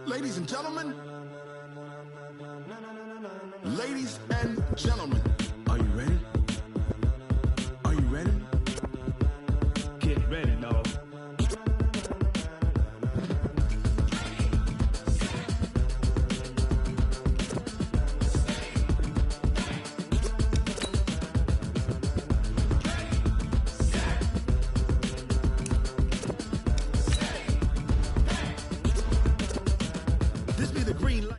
Ladies and gentlemen, ladies and gentlemen, are you ready? Are you ready? Get ready, no. This be the green light.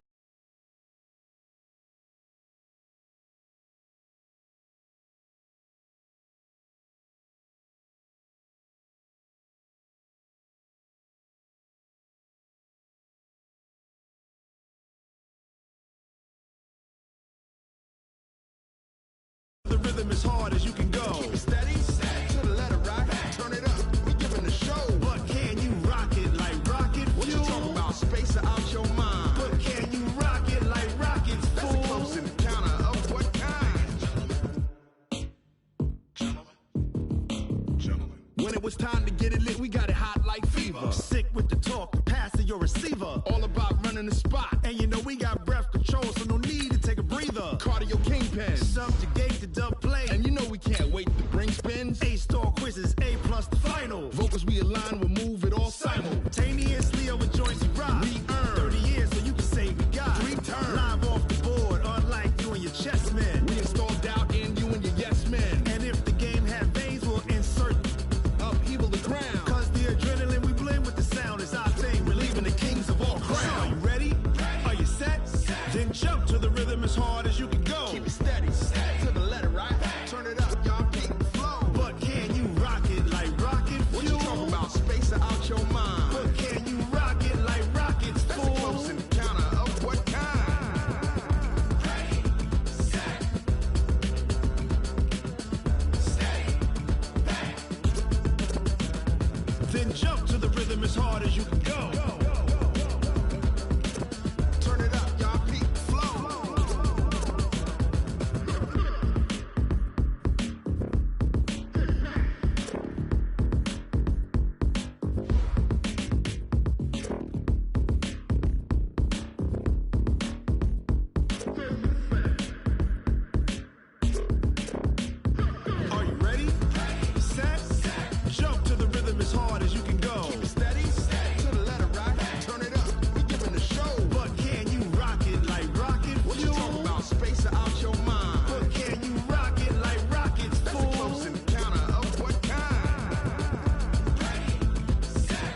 The rhythm is hard as you can go. Keep it steady, to the letter right. Turn it up, we giving the show. But can you rock it like rocket fuel? What you talking about? Space or out your mind? But can you rock it like rockets, fool? That's a close encounter of what kind? Gentlemen. When it was time to get it lit, we got it hot like fever. Sick with the talk, the pass to your receiver. All about running the spot. And you know we got breath control, so no need to take a breather. Cardio kingpin, subjugate the dub play. And you know we can't wait to bring spins. A-star quizzes, A+ the final. Vocals we align, we'll move it all simultaneously over joints we rock. We earn 30 years, so you can say we got 3 turns. Live off the board, unlike you and your chess men. We install doubt in you and your yes men. And if the game had veins, we'll insert upheaval the ground. Cause the adrenaline we blend with the sound is our thing. Relieving the kings of all crowns. So are you ready? Are you set? Then jump to the rhythm as hard as you can go. Keep it steady, to the letter right. Turn it up, y'all keep the flow. But can you rock it like rocket fuel? What you talking about? Space or out your mind? But can you rock it like rockets, fool? That's a close encounter of what kind? Ready, set, steady, back. Then jump to the rhythm as hard as you can go. Turn it up, y'all keep the flow. Are you ready? Set, jump to the rhythm as hard as you can go. Keep it steady, to the letter right. Turn it up, we giving the show. But can you rock it like rocket fuel? What you talking about? Space or out your mind? But can you rock it like rockets, fool? That's a close encounter of what kind? Ready, set,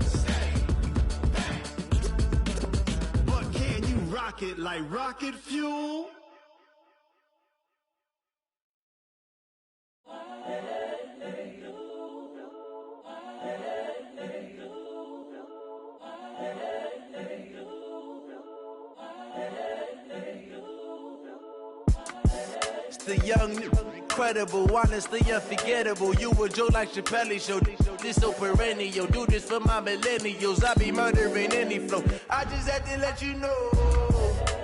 steady, back. But can you rock it like rocket fuel? The young, incredible, honestly unforgettable. You a Joe like Chappelle show. This so perennial. Do this for my millennials. I be murdering any flow. I just had to let you know.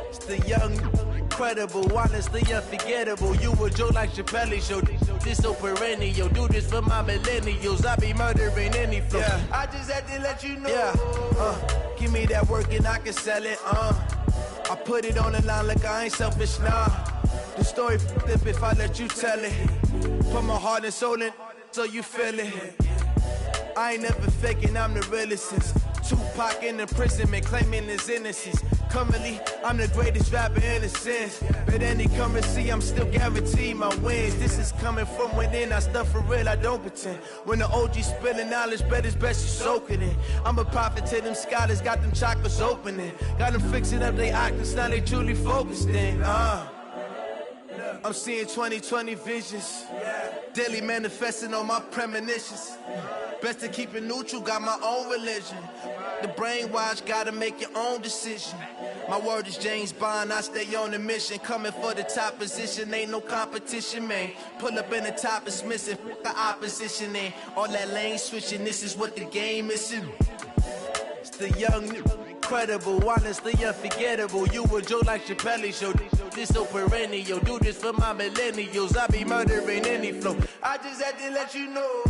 It's the young, incredible, honestly unforgettable. You a Joe like Chappelle show. This so perennial. Do this for my millennials. I be murdering any flow. Yeah. I just had to let you know. Yeah. Give me that work and I can sell it. I put it on the line like I ain't selfish, nah. The story flip if I let you tell it. Put my heart and soul in so you feel it. I ain't never faking, I'm the realest since Tupac in imprisonment, claiming his innocence. Currently, I'm the greatest rapper in a sense. But any currency, I'm still guaranteed my wins. This is coming from within, I stuff for real, I don't pretend. When the OG spilling knowledge, bet it's best you soak it in. I'm a prophet to them scholars, got them chakras opening. Got them fixing up they octaves, now they truly focused in. I'm seeing 2020 visions. Daily manifesting on my premonitions. Best to keep it neutral, got my own religion. The brainwash, gotta make your own decision. My word is James Bond, I stay on the mission. Coming for the top position, ain't no competition, man. Pull up in the top, it's missing, the opposition ain't. All that lane switching, this is what the game is. It's the young, incredible, honestly unforgettable. You a Joe like Chappelle show. This so perennial. Do this for my millennials. I be murdering any flow. I just had to let you know.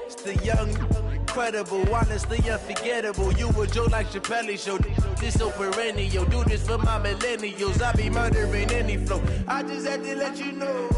It's the young, incredible, honestly unforgettable. You a Joe like Chappelle show. This so perennial. Do this for my millennials. I be murdering any flow. I just had to let you know.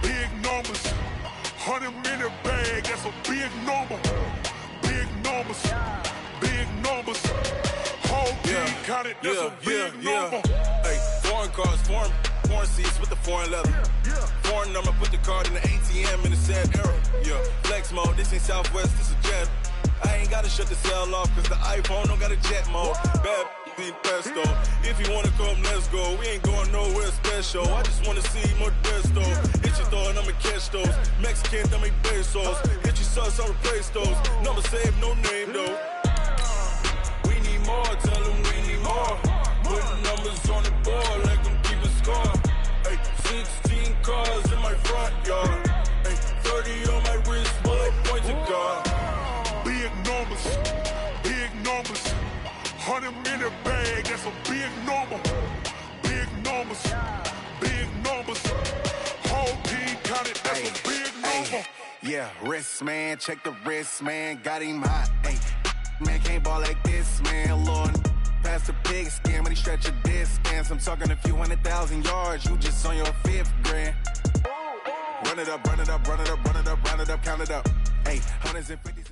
Big numbers, 100-minute bag, that's a big number. Big numbers, whole team counted, that's a big number. Hey, foreign cars, foreign seats with the foreign leather. Foreign number, put the card in the ATM in the sad era. Yeah, flex mode, this ain't Southwest, this is Jet. I ain't gotta shut the cell off, cause the iPhone don't got a jet mode. Bad be pesto. If you wanna come, let's go. We ain't going nowhere special. I just wanna see more desto. Hit your thought, I'ma catch those. Mexican, I make pesos. Hit your sauce, I'll replace those. Number saved, no name though. We need more, tell them we need more. Putting numbers on the board, like them keep a score. Hey, 16 cars in my front yard. Hey, 30 on my wrist, bullet point to God. Big numbers, 100-minute bag, that's a big number. Big numbers, whole team counted, that's a big number. Yeah, wrist man, check the wrist man, got him hot. Ay, man can't ball like this, man. Lord, past the pig skin when he stretch a distance. I'm talking a few 100,000 yards, you just on your 5th grand. Run it up, count it up. Hey, hundreds and fifties.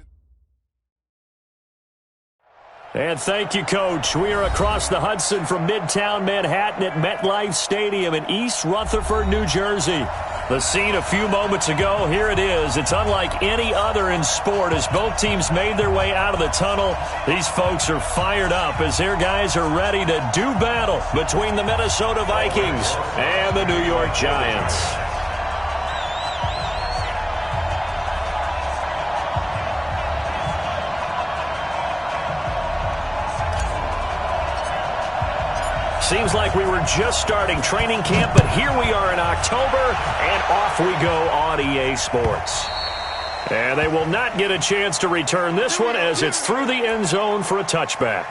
And thank you, Coach. We are across the Hudson from Midtown Manhattan at MetLife Stadium in East Rutherford, New Jersey. The scene a few moments ago, here it is. It's unlike any other in sport as both teams made their way out of the tunnel. These folks are fired up as their guys are ready to do battle between the Minnesota Vikings and the New York Giants. Seems like we were just starting training camp, but here we are in October, and off we go on EA Sports. And they will not get a chance to return this one as it's through the end zone for a touchback.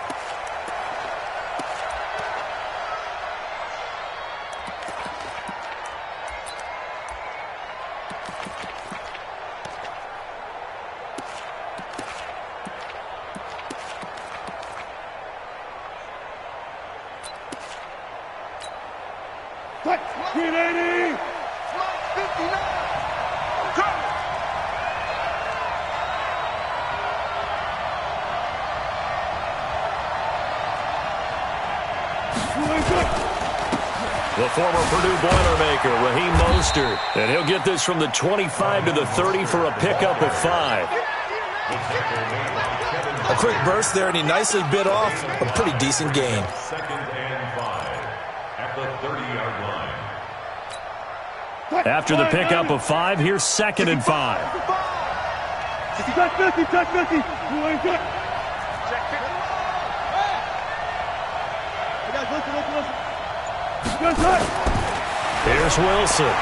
The former Purdue Boilermaker, Raheem Mostert. And he'll get this from the 25 to the 30 for a pickup of 5. A quick burst there, and he nicely bit off a pretty decent gain. Second and 5 at the 30-yard line. After the pickup of 5, here's 2nd and 5. Check 50, check 50. You ain't good. Check 50. Hey guys, listen. Here's Wilson.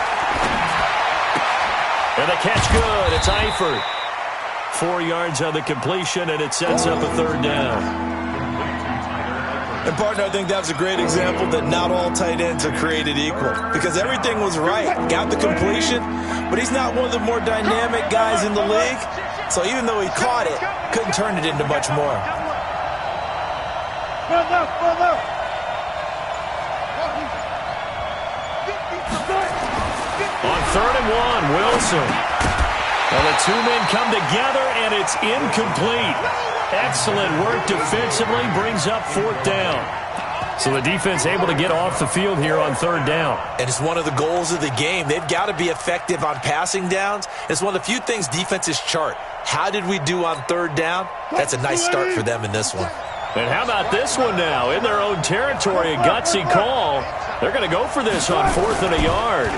And the catch good. It's Eifert. 4 yards on the completion, and it sets up a 3rd down. And, partner, I think that was a great example that not all tight ends are created equal, because everything was right. Got the completion, but he's not one of the more dynamic guys in the league. So even though he caught it, couldn't turn it into much more. Run left. On 3rd and 1, Wilson. Well, the 2 men come together, and it's incomplete. Excellent work defensively, brings up 4th down. So the defense able to get off the field here on 3rd down. And it's one of the goals of the game. They've got to be effective on passing downs. It's one of the few things defenses chart. How did we do on 3rd down? That's a nice start for them in this one. And how about this one now? In their own territory, a gutsy call. They're going to go for this on 4th and a yard.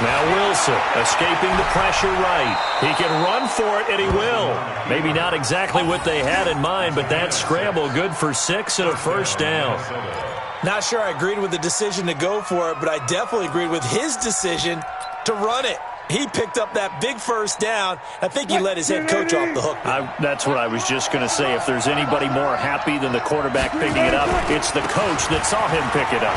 Now Wilson escaping the pressure right. He can run for it, and he will. Maybe not exactly what they had in mind, but that scramble good for 6 and a 1st down. Not sure I agreed with the decision to go for it, but I definitely agreed with his decision to run it. He picked up that big 1st down. I think he let his head coach off the hook. That's what I was just going to say. If there's anybody more happy than the quarterback picking it up, it's the coach that saw him pick it up.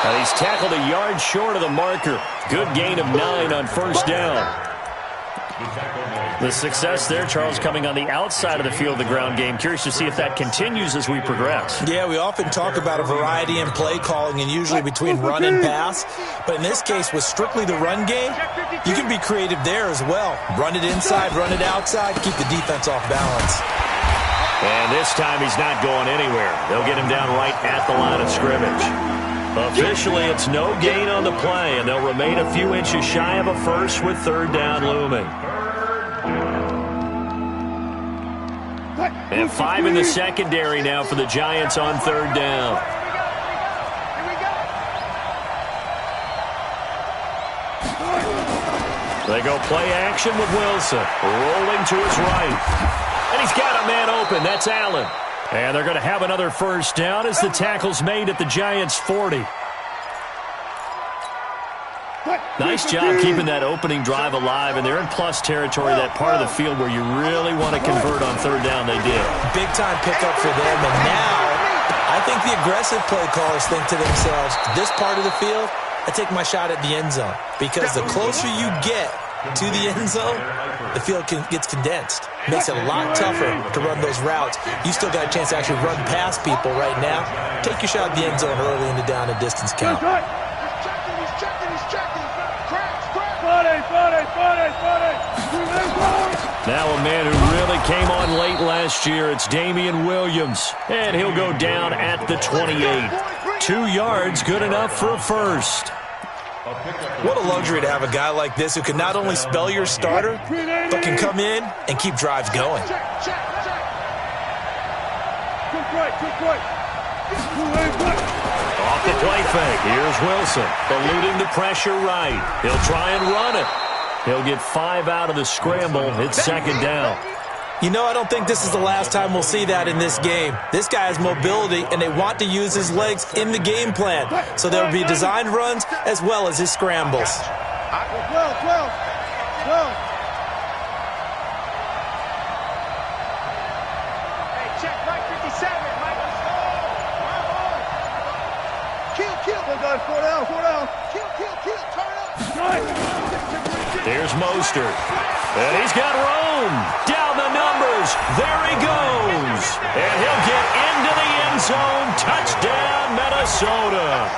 Now he's tackled a yard short of the marker. Good gain of 9 on 1st down. The success there, Charles, coming on the outside of the field, the ground game. Curious to see if that continues as we progress. Yeah, we often talk about a variety in play calling and usually between run and pass. But in this case, with strictly the run game, you can be creative there as well. Run it inside, run it outside, keep the defense off balance. And this time he's not going anywhere. They'll get him down right at the line of scrimmage. Officially, it's no gain on the play, and they'll remain a few inches shy of a 1st with 3rd down looming. And 5 in the secondary now for the Giants on 3rd down. They go play action with Wilson, rolling to his right. And he's got a man open. That's Allen. And they're going to have another 1st down as the tackle's made at the Giants' 40. Nice job keeping that opening drive alive, and they're in plus territory, that part of the field where you really want to convert on 3rd down. They did. Big-time pickup for them, and now I think the aggressive play callers think to themselves, this part of the field, I take my shot at the end zone, because the closer you get to the end zone, the field gets condensed. Makes it a lot tougher to run those routes. You still got a chance to actually run past people right now. Take your shot at the end zone early in the down and distance count. He's checking. Now a man who really came on late last year, it's Damian Williams. And he'll go down at the 28. 2 yards, good enough for a 1st. What a luxury to have a guy like this who can not only spell your starter, but can come in and keep drives going. Off the play fake, here's Wilson, eluding the pressure right. He'll try and run it. He'll get 5 out of the scramble. It's 2nd down. You know, I don't think this is the last time we'll see that in this game. This guy has mobility, and they want to use his legs in the game plan. So there will be designed runs as well as his scrambles. 12. Hey, check Mike 57, Mike. Kill. Four down. Kill. Turn up. Here's Mostert. And he's got room. Down the numbers. There he goes. And he'll get into the end zone. Touchdown, Minnesota.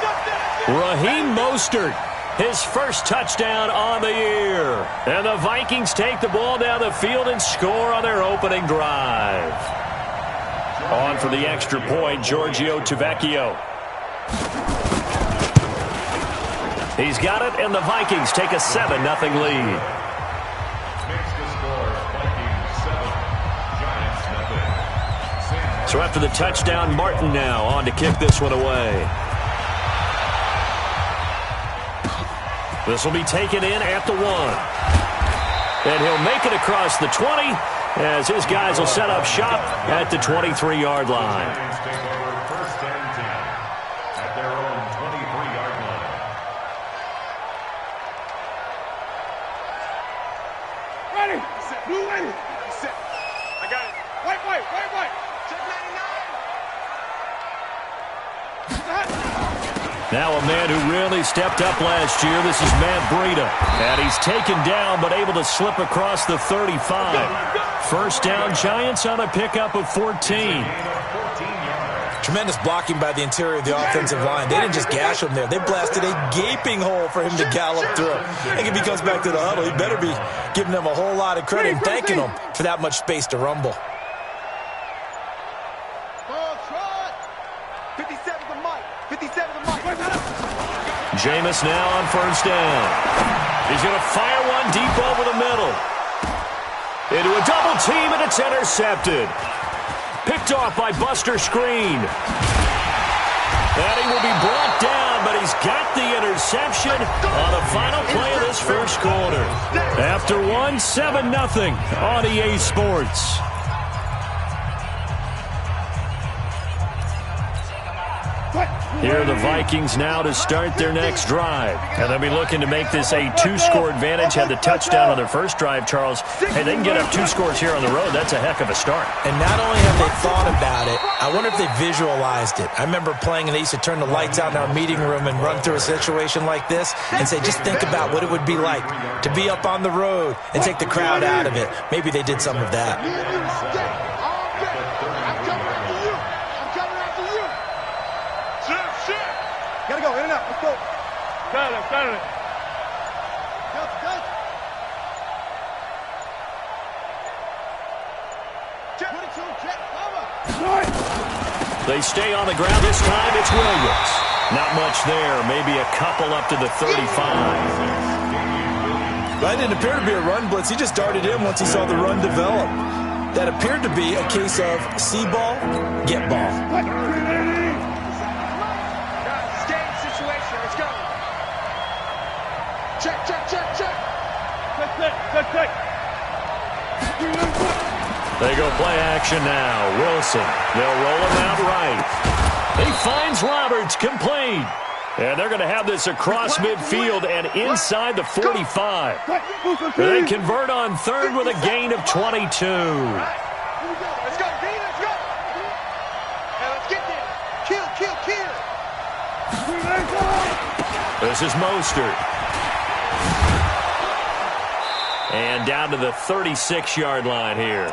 Raheem Mostert, his 1st touchdown on the year. And the Vikings take the ball down the field and score on their opening drive. On for the extra point, Giorgio Tavecchio. He's got it, and the Vikings take a 7-0 lead. So after the touchdown, Martin now on to kick this one away. This will be taken in at the 1. And he'll make it across the 20 as his guys will set up shop at the 23-yard line. First and 10 at their own 23-yard line. Ready. Set. Blue ready. Set. I got it. White. Check 99. Now a man who really stepped up last year. This is Matt Breida. And he's taken down but able to slip across the 35. First down, Giants on a pickup of 14. Tremendous blocking by the interior of the offensive line. They didn't just gash him there. They blasted a gaping hole for him to gallop through. I think if he comes back to the huddle, he better be giving them a whole lot of credit and thanking them for that much space to rumble. 57 the mic. 57 the mic. Jameis now on first down. He's going to fire one deep over the middle. Into a double team, and it's intercepted. Picked off by Buster Screen. And he will be brought down, but he's got the interception on the final play of this first quarter. After one, 7-0 on EA Sports. Here are the Vikings now to start their next drive. And they'll be looking to make this a 2-score advantage. Had the touchdown on their first drive, Charles. Hey, they can get up 2 scores here on the road. That's a heck of a start. And not only have they thought about it, I wonder if they visualized it. I remember playing and they used to turn the lights out in our meeting room and run through a situation like this and say, just think about what it would be like to be up on the road and take the crowd out of it. Maybe they did some of that. Gotta go, in and out, let's go. Got it. They stay on the ground this time. It's Williams. Not much there. Maybe a couple up to the 35. That didn't appear to be a run blitz. He just darted in once he saw the run develop. That appeared to be a case of see ball, get ball. Check. They go play action now. Wilson. They'll roll him out right. He finds Roberts, complete. And they're going to have this across midfield and inside the 45. They convert on third with a gain of 22. Let's go, D, let's go. Hey, let's get there. Kill. This is Mostert. And down to the 36-yard line here.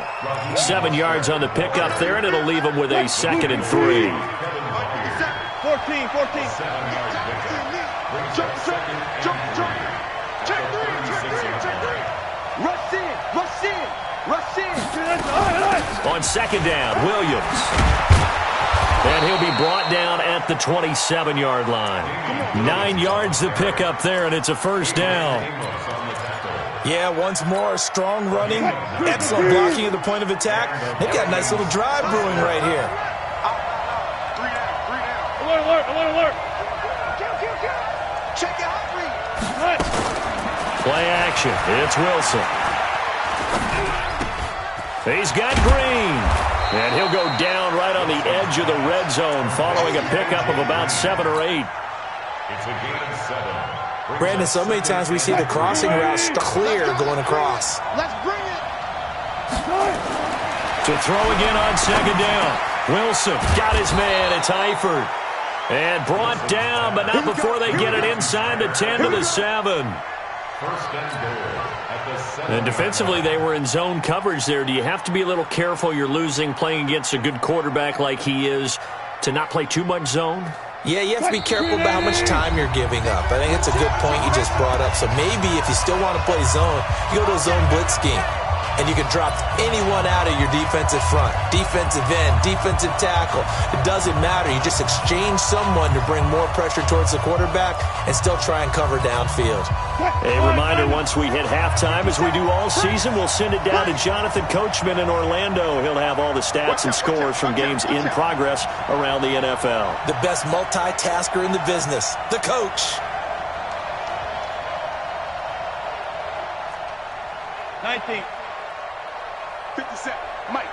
7 yards on the pickup there, and it'll leave them with a 2nd and 3. 14. Jump. Check three. Rush in. On 2nd down, Williams. And he'll be brought down at the 27-yard line. 9 yards the pickup there, and it's a first down. Yeah, once more, strong running, excellent blocking at the point of attack. They've got a nice little drive brewing right here. 3 down. Alert. Check your hot read. Play action. It's Wilson. He's got Green. And he'll go down right on the edge of the red zone following a pickup of about 7 or 8. It's a gain of 7. Brandon, so many times we see the crossing routes clear going across. Let's bring it. To throw again on 2nd down. Wilson got his man. It's Eifert. And brought down, but not before they get it inside the 10 to the 7. First and goal at the 7. And defensively, they were in zone coverage there. Do you have to be a little careful? You're losing playing against a good quarterback like he is to not play too much zone? Yeah, you have to be careful about how much time you're giving up. I think it's a good point you just brought up. So maybe if you still want to play zone, you go to a zone blitz scheme. and you can drop anyone out of your defensive front. Defensive end, defensive tackle. It doesn't matter. You just exchange someone to bring more pressure towards the quarterback and still try and cover downfield. A reminder, once we hit halftime, as we do all season, we'll send it down to Jonathan Coachman in Orlando. He'll have all the stats and scores from games in progress around the NFL. The best multitasker in the business, the coach. 19. 57. Mike.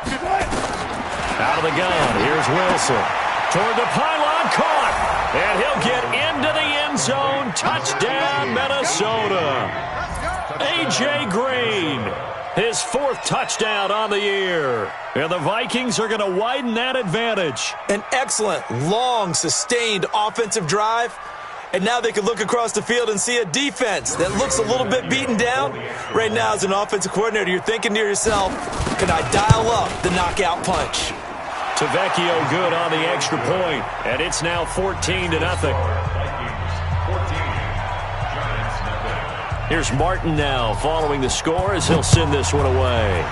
Out of the gun. Here's Wilson. Toward the pylon, caught. And he'll get into the end zone. Touchdown, Minnesota. A.J. Green, his 4th touchdown on the year. And the Vikings are going to widen that advantage. An excellent, long, sustained offensive drive. And now they can look across the field and see a defense that looks a little bit beaten down. Right now, as an offensive coordinator, you're thinking to yourself, can I dial up the knockout punch? Tavecchio good on the extra point, and it's now 14-0. Here's Martin now following the score as he'll send this one away.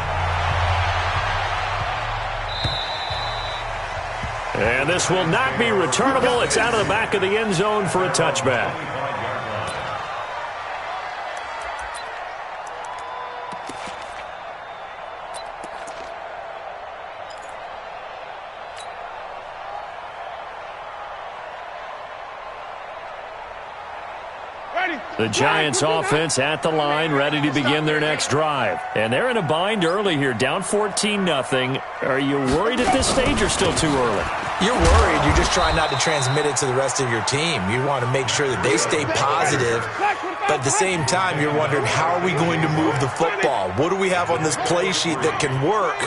And this will not be returnable. It's out of the back of the end zone for a touchback. The Giants offense at the line, ready to begin their next drive. And they're in a bind early here, down 14-0. Are you worried at this stage or still too early? You're worried. You're just trying not to transmit it to the rest of your team. You want to make sure that they stay positive. But at the same time, you're wondering, how are we going to move the football? What do we have on this play sheet that can work?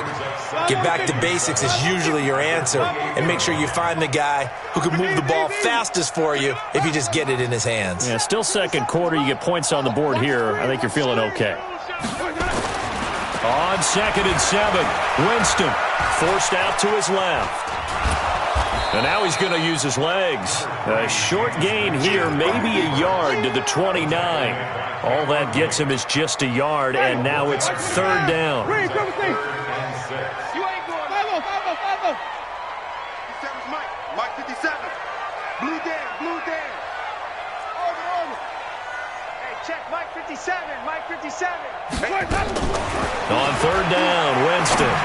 Get back to basics is usually your answer. And make sure you find the guy who can move the ball fastest for you if you just get it in his hands. Yeah, still second quarter. You get points on the board here. I think you're feeling okay. On 2nd and 7, Winston forced out to his left. And now he's going to use his legs. A short gain here, maybe a yard to the 29. All that gets him is just a yard, and now it's 3rd down. You ain't going. 57's Mike. Mike 57. Blue Dan. Over. Hey, check Mike 57. Mike 57. On 3rd down, Winston.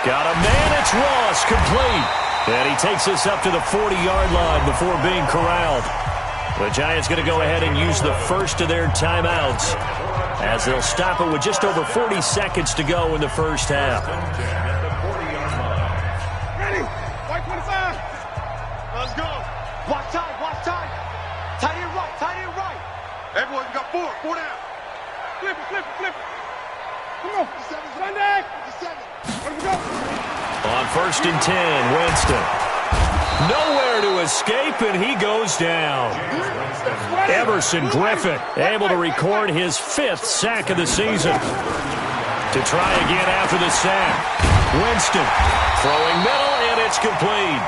Got a man, it's Ross, complete. And he takes us up to the 40-yard line before being corralled. The Giants going to go ahead and use the first of their timeouts as they'll stop it with just over 40 seconds to go in the first half. Ready? White 25. Let's go. Watch time. Tight end right. Everyone, you got 4 down. Flip it. Come on. 57 Sunday. 57. Let me go. On 1st and 10, Winston. Nowhere to escape, and he goes down. Everson Griffin able to record his 5th sack of the season. To try again after the sack. Winston throwing middle, and it's complete.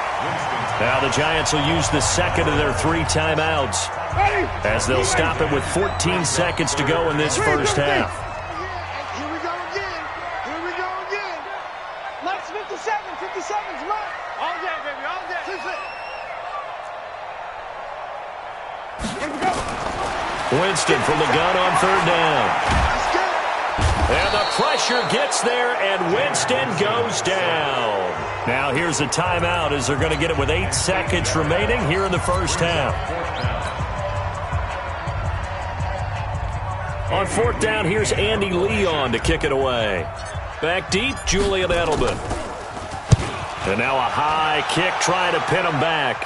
Now the Giants will use the second of their 3 timeouts as they'll stop it with 14 seconds to go in this first half. Here we go again. 57's right. All day, baby, all day. Winston from the gun on 3rd down. And the pressure gets there, and Winston goes down. Now here's a timeout as they're going to get it with 8 seconds remaining here in the first half. On 4th down, here's Andy Leon to kick it away. Back deep, Julian Edelman. And now a high kick trying to pin him back.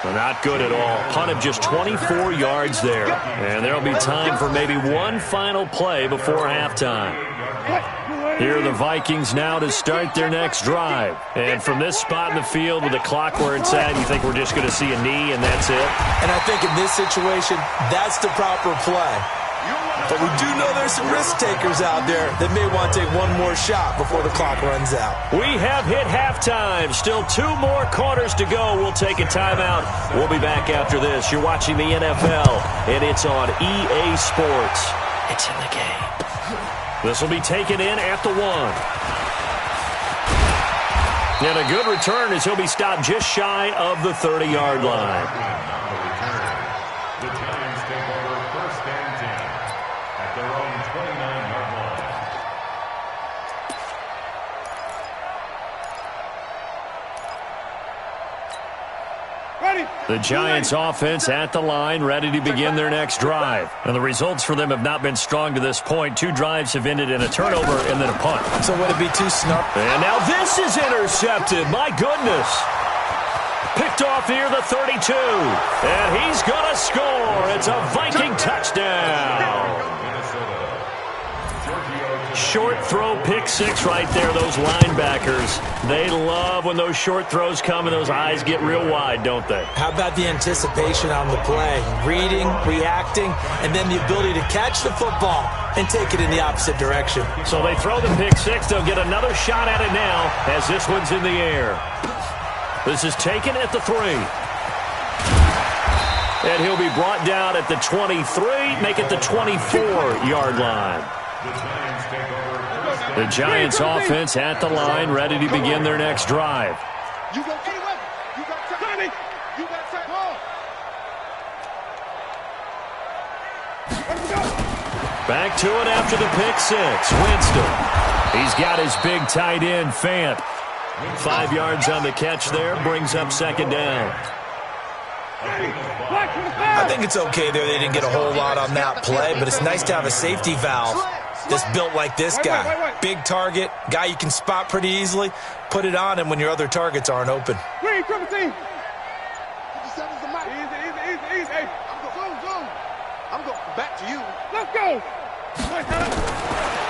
Not good at all. Punt of just 24 yards there. And there'll be time for maybe one final play before halftime. Here are the Vikings now to start their next drive. And from this spot in the field with the clock where it's at, you think we're just going to see a knee and that's it? And I think in this situation, that's the proper play. But we do know there's some risk takers out there that may want to take one more shot before the clock runs out. We have hit halftime. Still 2 more quarters to go. We'll take a timeout. We'll be back after this. You're watching the NFL, and it's on EA Sports. It's in the game. This will be taken in at the 1. And a good return as he'll be stopped just shy of the 30-yard line. The Giants take over 1st and 10 at their own 29-yard line. The Giants offense at the line, ready to begin their next drive. And the results for them have not been strong to this point. 2 drives have ended in a turnover and then a punt. So would it be too snug? And now this is intercepted. My goodness. Picked off near the 32. And he's going to score. It's a Viking touchdown. Short throw, pick 6 right there. Those linebackers, they love when those short throws come and those eyes get real wide, don't they? How about the anticipation on the play? Reading, reacting, and then the ability to catch the football and take it in the opposite direction. So they throw the pick 6. They'll get another shot at it now as this one's in the air. This is taken at the 3. And he'll be brought down at the 23, make it the 24-yard line. The Giants offense at the line, ready to begin their next drive. You go to the weapon. You got time. You got time. Back to it after the pick 6. Winston. He's got his big tight end, Fant. 5 yards on the catch there, brings up 2nd down. I think it's okay there. They didn't get a whole lot on that play, but it's nice to have a safety valve that's built like this guy. Big target, guy you can spot pretty easily. Put it on him when your other targets aren't open. Easy. I'm going back to you. Let's go.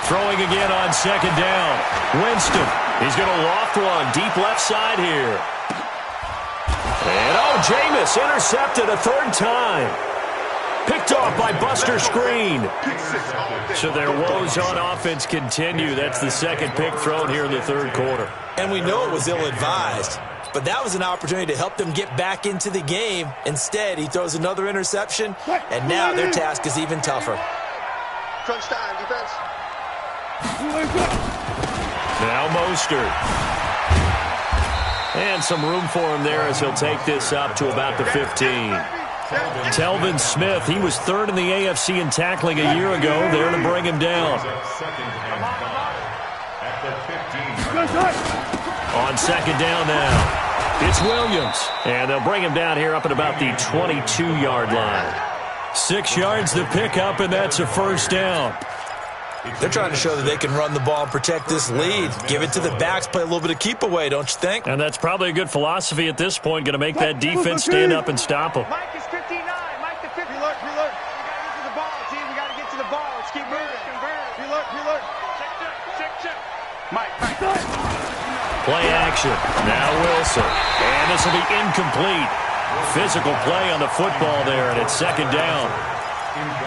Throwing again on 2nd down. Winston. He's going to loft one deep left side here. And Jameis intercepted a 3rd time. Picked off by Buster Screen. So their woes on offense continue. That's the 2nd pick thrown here in the 3rd quarter. And we know it was ill-advised, but that was an opportunity to help them get back into the game. Instead, he throws another interception, and now their task is even tougher. Crunch time, defense. Now Mostert. And some room for him there as he'll take this up to about the 15. Telvin Smith, he was 3rd in the AFC in tackling a year ago. There to bring him down. On 2nd down now, it's Williams. And they'll bring him down here up at about the 22-yard line. 6 yards to pick up, and that's a 1st down. They're trying to show that they can run the ball and protect this lead. Give it to the backs, play a little bit of keep away, don't you think? And that's probably a good philosophy at this point, going to make that defense stand up and stop them. Mike is 59. Mike the 50. Reload. We got to get to the ball, team. We got to get to the ball. Let's keep moving. Reload. Check. Mike. Play action. Now Wilson. And this will be incomplete. Physical play on the football there, and it's 2nd down.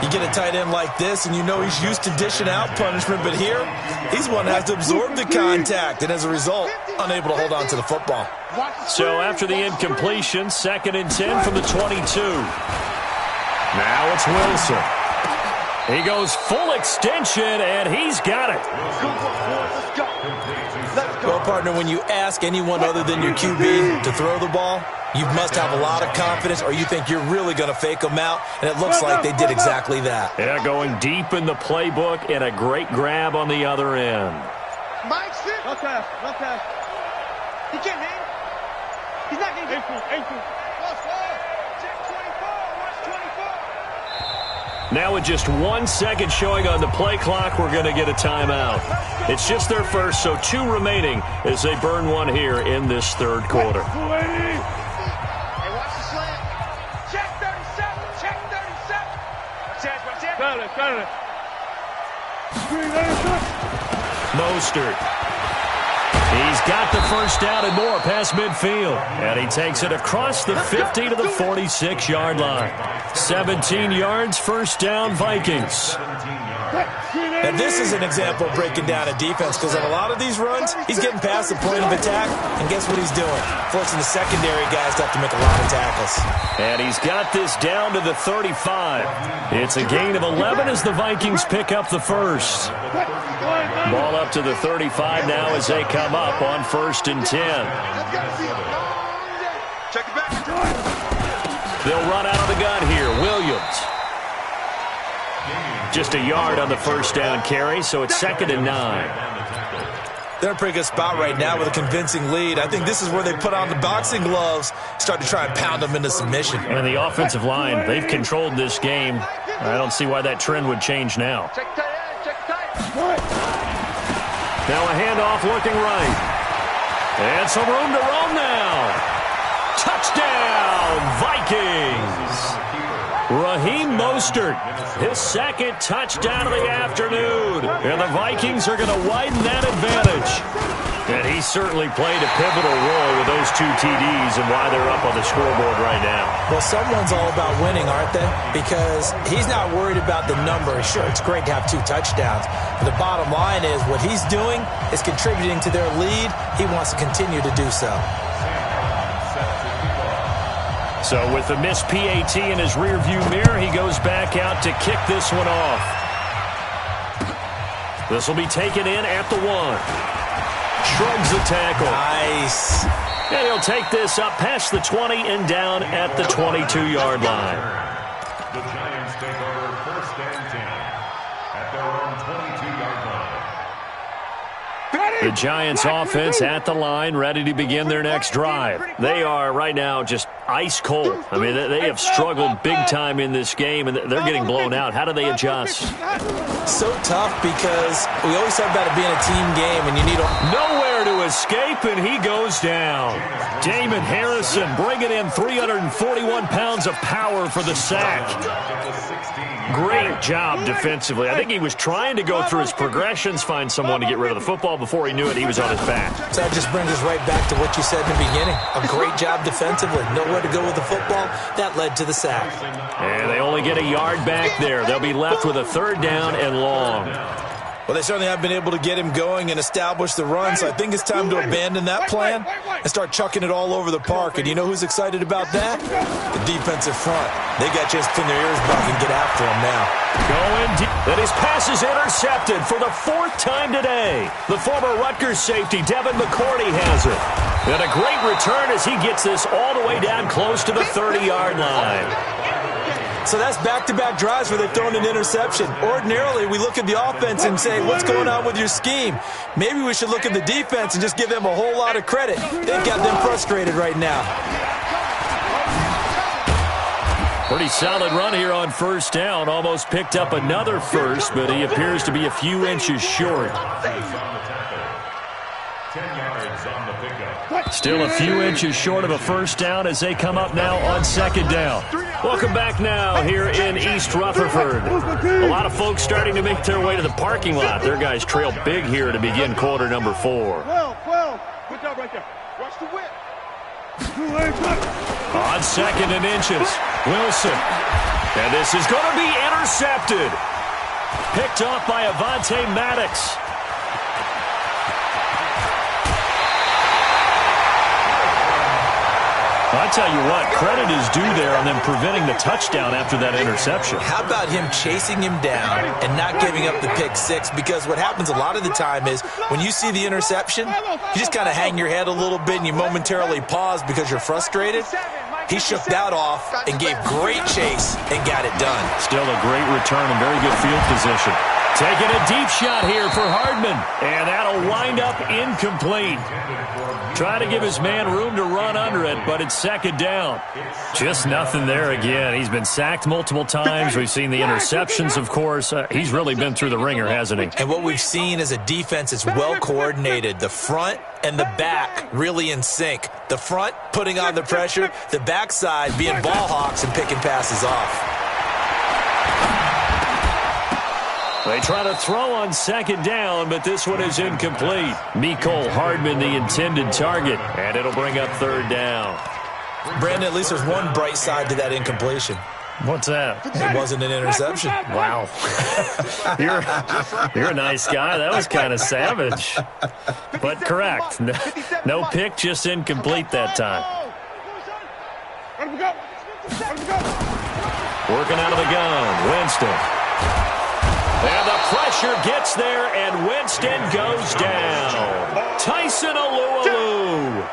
You get a tight end like this, and you know he's used to dishing out punishment, but here, he's one that has to absorb the contact, and as a result, unable to hold on to the football. So after the incompletion, 2nd and 10 from the 22. Now it's Wilson. He goes full extension, and he's got it. Well, partner, when you ask anyone other than your QB to throw the ball, you must have a lot of confidence, or you think you're really going to fake them out, and it looks like they did exactly that. Yeah, going deep in the playbook, and a great grab on the other end. Mike, sit. No pass. He can't hang. He's not going to get Check 24. Watch 24. Now with just 1 second showing on the play clock, we're going to get a timeout. It's just their first, so 2 remaining as they burn one here in this 3rd quarter. Mostert. He's got the first down and more past midfield. And he takes it across the 50 to the 46-yard line. 17 yards, first down, Vikings. And this is an example of breaking down a defense, because on a lot of these runs, he's getting past the point of attack, and guess what he's doing? Forcing the secondary guys to have to make a lot of tackles. And he's got this down to the 35. It's a gain of 11 as the Vikings pick up the first. Ball up to the 35 now as they come up on 1st and 10. They'll run out of the gun here. Williams. Just a yard on the first down carry, so it's 2nd and 9. They're in a pretty good spot right now with a convincing lead. I think this is where they put on the boxing gloves, start to try and pound them into submission. And the offensive line, they've controlled this game. I don't see why that trend would change now. Now a handoff looking right. And some room to roam now. Touchdown, Vikings! Raheem Mostert, his 2nd touchdown of the afternoon. And the Vikings are going to widen that advantage. And he certainly played a pivotal role with those 2 TDs and why they're up on the scoreboard right now. Well, someone's all about winning, aren't they? Because he's not worried about the number. Sure, it's great to have 2 touchdowns. But the bottom line is what he's doing is contributing to their lead. He wants to continue to do so. So with the missed PAT in his rearview mirror, he goes back out to kick this one off. This will be taken in at the 1. Shrugs the tackle. Nice. And he'll take this up past the 20 and down at the 22-yard line. The Giants take over 1st and 10 at their own 22-yard line. The Giants offense at the line, ready to begin their next drive. They are right now just ice cold. I mean, they have struggled big time in this game, and they're getting blown out. How do they adjust? So tough because we always talk about it being a team game, and you need nowhere to escape, and he goes down. Damon Harrison bringing in 341 pounds of power for the sack. Great job defensively. I think he was trying to go through his progressions, find someone to get rid of the football. Before he knew it, he was on his back. So that just brings us right back to what you said in the beginning. A great job defensively. Nowhere to go with the football. That led to the sack. And they only get a yard back there. They'll be left with a 3rd down and long. Well, they certainly have been able to get him going and establish the run, so I think it's time to abandon that plan and start chucking it all over the park. And you know who's excited about that? The defensive front. They got just pin their ears back and get after him now. Going deep. And his pass is intercepted for the 4th time today. The former Rutgers safety, Devin McCourty, has it. And a great return as he gets this all the way down close to the 30-yard line. So that's back-to-back drives where they've thrown an interception. Ordinarily, we look at the offense and say, what's going on with your scheme? Maybe we should look at the defense and just give them a whole lot of credit. They've got them frustrated right now. Pretty solid run here on 1st down. Almost picked up another first, but he appears to be a few inches short. 10 yards on the pickup. Still a few inches short of a 1st down as they come up now on 2nd down. Welcome back now here in East Rutherford. A lot of folks starting to make their way to the parking lot. Their guys trail big here to begin quarter number 4. 12. Good job right there. Watch the whip. On 2nd and inches, Wilson. And this is going to be intercepted. Picked off by Avonte Maddox. I tell you what, credit is due there on them preventing the touchdown after that interception. How about him chasing him down and not giving up the pick 6? Because what happens a lot of the time is when you see the interception, you just kind of hang your head a little bit and you momentarily pause because you're frustrated. He shook that off and gave great chase and got it done. Still a great return and very good field position. Taking a deep shot here for Hardman, and that'll wind up incomplete. Trying to give his man room to run under it, but it's 2nd down. Just nothing there again. He's been sacked multiple times. We've seen the interceptions, of course. He's really been through the ringer, hasn't he? And what we've seen is a defense that's well coordinated. The front and the back really in sync. The front putting on the pressure, the backside being ball hawks and picking passes off. They try to throw on second down, but this one is incomplete. Mecole Hardman, the intended target, and it'll bring up third down. Brandon, at least there's one bright side to that incompletion. What's that? It wasn't an interception. Wow. You're a nice guy. That was kind of savage. But correct. No pick, just incomplete that time. Working out of the gun, Winston. And the pressure gets there, and Winston goes down. Tyson Alualu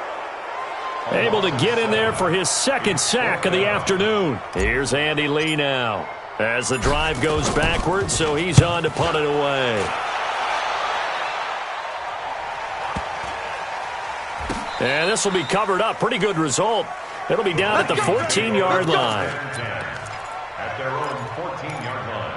able to get in there for his second sack of the afternoon. Here's Andy Lee now as the drive goes backwards, so he's on to punt it away. And this will be covered up. Pretty good result. It'll be down at the 14-yard line. At their own 14-yard line.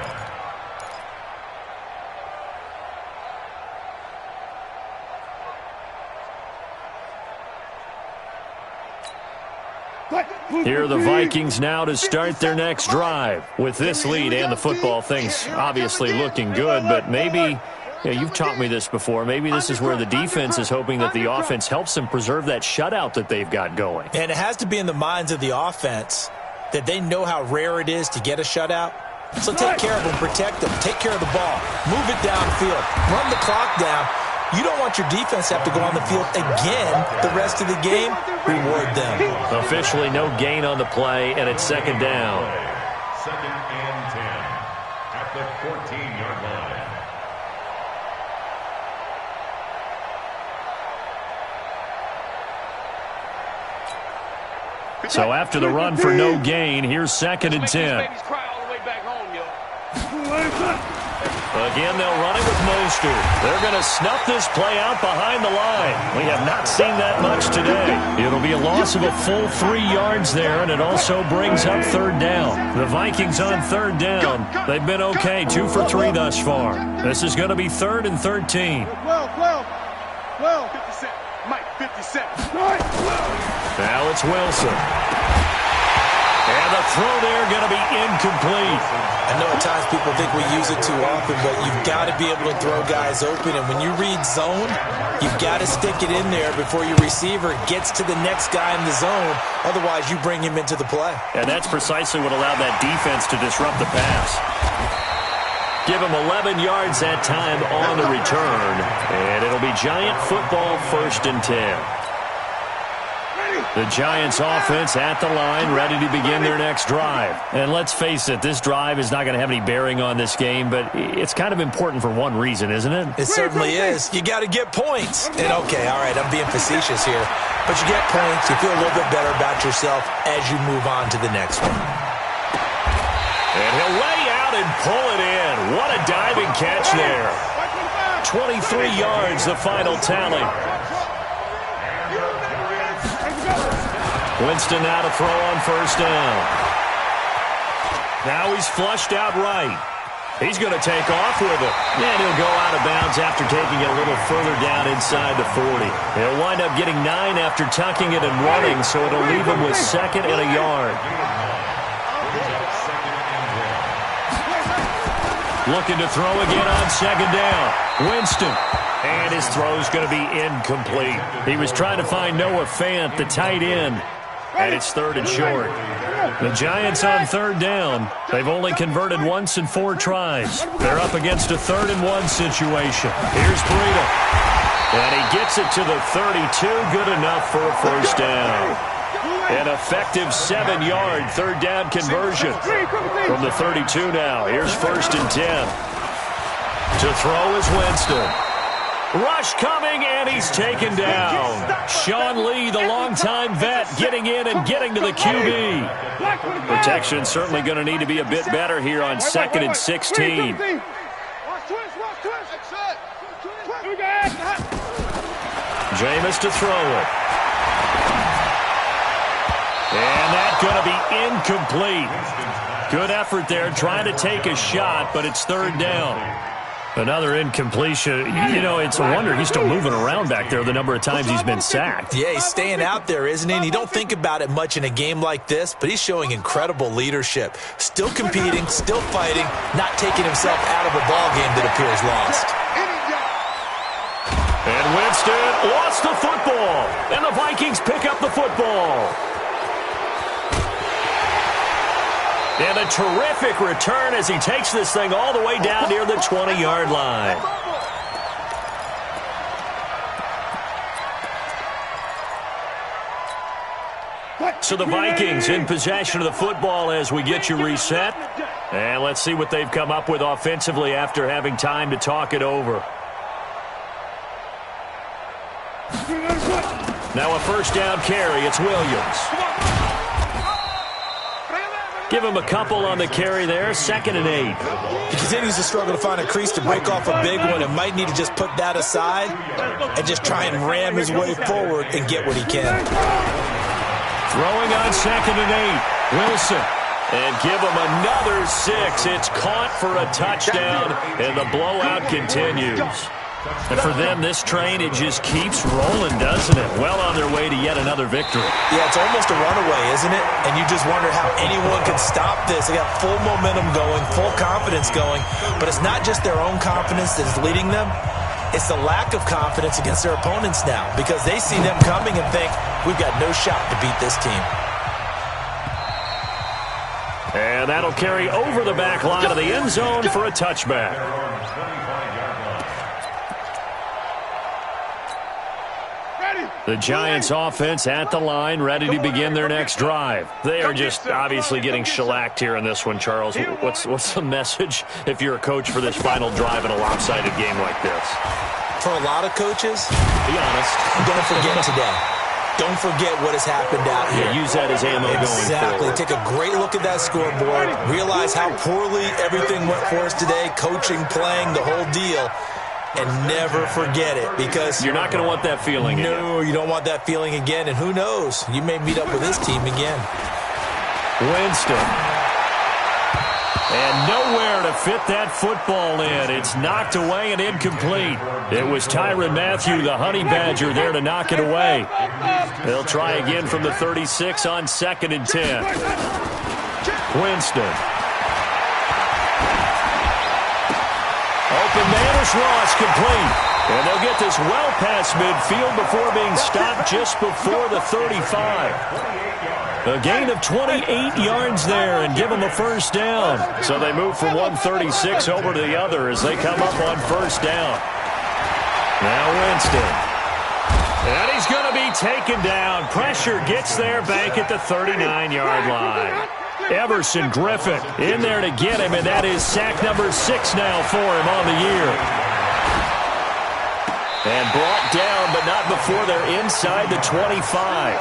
Here are the Vikings now to start their next drive. With this lead and the football, things obviously looking good, but maybe, you've taught me this before, maybe this is where the defense is hoping that the offense helps them preserve that shutout that they've got going. And it has to be in the minds of the offense that they know how rare it is to get a shutout. So take care of them, protect them, take care of the ball, move it downfield, run the clock down. You don't want your defense to have to go on the field again the rest of the game. Reward them. Officially no gain on the play, and it's second down. Second and 10 at the 14-yard line. So after the run for no gain, here's second and 10. Again, they'll run it with Mostert. They're going to snuff this play out behind the line. We have not seen that much today. It'll be a loss of a full 3 yards there, and it also brings up third down. The Vikings on third down. They've been okay, 2 for 3 thus far. This is going to be 3rd and 13. 12. 57. Mike, 57. Now it's Wilson. And the throw there going to be incomplete. I know at times people think we use it too often, but you've got to be able to throw guys open. And when you read zone, you've got to stick it in there before your receiver gets to the next guy in the zone. Otherwise, you bring him into the play. And that's precisely what allowed that defense to disrupt the pass. Give him 11 yards that time on the return. And it'll be Giant football, 1st and 10. The Giants offense at the line, ready to begin their next drive. And let's face it, this drive is not going to have any bearing on this game, but it's kind of important for one reason, isn't it? It certainly is. You got to get points. And okay, all right, I'm being facetious here, but you get points, you feel a little bit better about yourself as you move on to the next one. And he'll lay out and pull it in. What a diving catch there. 23 yards, the final tally. Winston now to throw on 1st down. Now he's flushed out right. He's going to take off with it. And he'll go out of bounds after taking it a little further down inside the 40. He'll wind up getting 9 after tucking it and running, so it'll leave him with 2nd and a yard. Looking to throw again on 2nd down. Winston. And his throw's going to be incomplete. He was trying to find Noah Fant, the tight end. And it's 3rd and short. The Giants on 3rd down. They've only converted once in 4 tries. They're up against a 3rd and 1 situation. Here's Breida. And he gets it to the 32. Good enough for a 1st down. An effective 7-yard 3rd down conversion. From the 32 now. Here's 1st and 10. To throw is Winston. Rush coming, and he's taken down. Sean Lee, the longtime vet, getting in and getting to the QB. Protection certainly going to need to be a bit better here on 2nd and 16. Jameis to throw it. And that's going to be incomplete. Good effort there trying to take a shot, but it's 3rd down. Another incompletion. You know, it's a wonder he's still moving around back there the number of times he's been sacked. Yeah, he's staying out there, isn't he? And you don't think about it much in a game like this, but he's showing incredible leadership. Still competing, still fighting, not taking himself out of a ball game that appears lost. And Winston lost the football. And the Vikings pick up the football. And a terrific return as he takes this thing all the way down near the 20-yard line. So the Vikings in possession of the football as we get you reset. And let's see what they've come up with offensively after having time to talk it over. Now a first down carry. It's Williams. Give him a couple on the carry there. 2nd and 8. He continues to struggle to find a crease to break off a big one and might need to just put that aside and just try and ram his way forward and get what he can. Throwing on 2nd and 8. Wilson. And give him another 6. It's caught for a touchdown, and the blowout continues. And for them, this train, it just keeps rolling, doesn't it? Well on their way to yet another victory. Yeah, it's almost a runaway, isn't it? And you just wonder how anyone could stop this. They got full momentum going, full confidence going. But it's not just their own confidence that's leading them. It's the lack of confidence against their opponents now because they see them coming and think, we've got no shot to beat this team. And that'll carry over the back line of the end zone for a touchback. The Giants offense at the line, ready to begin their next drive. They are just obviously getting shellacked here in this one, Charles. What's the message if you're a coach for this final drive in a lopsided game like this? For a lot of coaches, be honest, don't forget today. Don't forget what has happened out here. Yeah, use that as ammo going forward. Exactly. Take a great look at that scoreboard. Realize how poorly everything went for us today, coaching, playing, the whole deal. And never forget it because you're not going to want that feeling again. No, you don't want that feeling again. And who knows? You may meet up with this team again. Winston. And nowhere to fit that football in. It's knocked away and incomplete. It was Tyrann Mathieu, the Honey Badger, there to knock it away. They'll try again from the 36 on 2nd and 10. Winston. Open man is Ross, complete. And they'll get this well past midfield before being stopped just before the 35. A gain of 28 yards there and give them a first down. So they move from 136 over to the other as they come up on first down. Now Winston. And he's going to be taken down. Pressure gets there back at the 39-yard line. Everson Griffin in there to get him, and that is sack number 6 now for him on the year. And brought down, but not before they're inside the 25.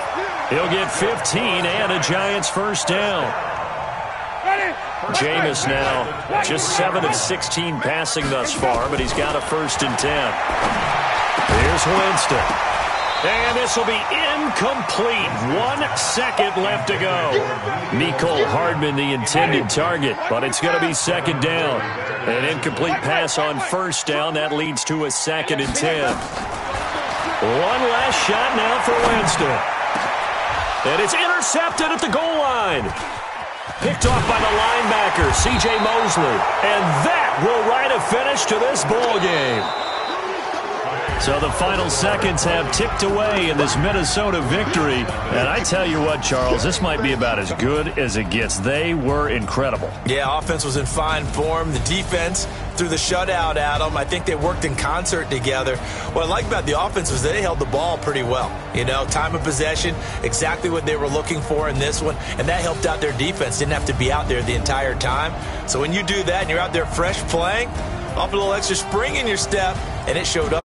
He'll get 15 and a Giants first down. Jameis now just 7 of 16 passing thus far, but he's got a 1st and 10. Here's Winston. And this will be incomplete. 1 second left to go. Mecole Hardman, the intended target, but it's going to be 2nd down. An incomplete pass on first down. That leads to a 2nd and 10. One last shot now for Winston. And it's intercepted at the goal line. Picked off by the linebacker, C.J. Mosley. And that will write a finish to this ball game. So the final seconds have ticked away in this Minnesota victory. And I tell you what, Charles, this might be about as good as it gets. They were incredible. Yeah, offense was in fine form. The defense threw the shutout at them. I think they worked in concert together. What I like about the offense was they held the ball pretty well. You know, time of possession, exactly what they were looking for in this one. And that helped out their defense. Didn't have to be out there the entire time. So when you do that and you're out there fresh playing, off a little extra spring in your step, and it showed up.